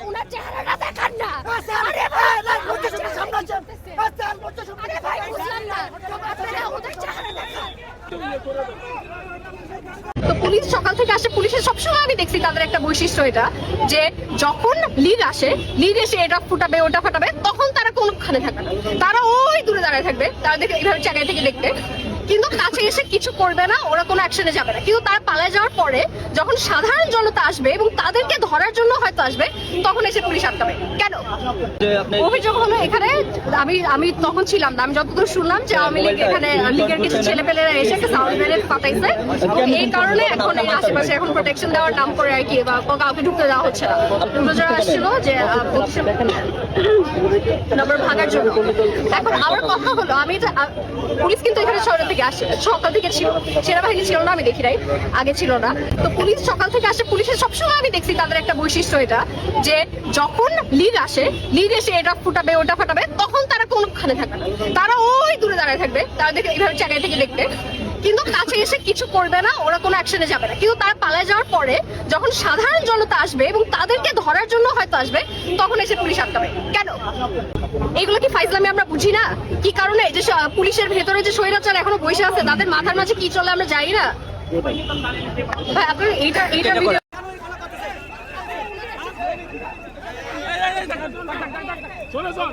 উনার চেহারাটা দেখান না। আরে ভাই আরে ভাই বুঝলাম না, আপনারা ওদের চেহারা দেখান। তো পুলিশ সকাল থেকে আসে, পুলিশের সবসময় আমি দেখছি তাদের একটা বৈশিষ্ট্য এটা, যে যখন লিড আসে, লিড এসে এটা ফুটাবে ওটা ফাটাবে, তখন তারা কোনখানে থাকবে না, তারা ওই দূরে দাঁড়ায় থাকবে, তারা দেখে এইভাবে জায়গায় থেকে দেখতে, কিন্তু কাছে এসে কিছু করবে না, ওরা কোনো অ্যাকশনে যাবে না। কিন্তু তারা পালায় যাওয়ার পরে যখন সাধারণ জনতা আসবে এবং তাদেরকে ধরার জন্য হয়তো আসবে, তখন এসে পুলিশ আটকাবে। কেন? অভিযোগ হলো এখানে আমি তখন ছিলাম না, আমি যতদূর শুনলাম যে আওয়ামী লীগ এখানে লিগের কিছু ছেলেপেলেরা এসে একটা সাউন্ড গ্রেনেড পাঠাইছে, এই কারণে এখন এই আশেপাশে এখন প্রোটেকশন দেওয়ার নাম করে আর কি, বা কাউকে ঢুকতে দেওয়া হচ্ছে না। যারা আসছিল যে নম্বর ভাগার জন্য। এখন আমার কথা হলো, আমি পুলিশ কিন্তু এখানে শহর থেকে আসে, সকাল থেকে ছিল, সেনাবাহিনী ছিল না, আমি দেখি নাই, আগে ছিল না। তো পুলিশ সকাল থেকে আসে, পুলিশের সবসময় আমি দেখছি তাদের একটা বৈশিষ্ট্য এটা, যে যখন লিড আসে, লিড এসে এটা ফুটাবে ওটা ফাটাবে, তখন তারা কোনখানে থাকবে না, তারা ওই দূরে দাঁড়ায় থাকবে, তারা দেখে এইভাবে জায়গায় থেকে দেখতে, কিন্তু কাছে এসে কিছু করবে না, ওরা কোনো অ্যাকশনে যাবে না। কিন্তু তারা পালায় যাওয়ার পরে যখন সাধারণ জনতা আসবে এবং তাদেরকে ধরার জন্য হয়তো আসবে, তখন এসে পুলিশ আটকাবে। কেন? এগুলো কি ফাইজলামি আমরা বুঝি না? কি কারণে? যে পুলিশের ভেতরে যে স্বৈরাচার এখনো বসে আছে, তাদের মাথার মাঝে কি চলে আমরা জানি না। ভাই আপনার এইটা চলে যান,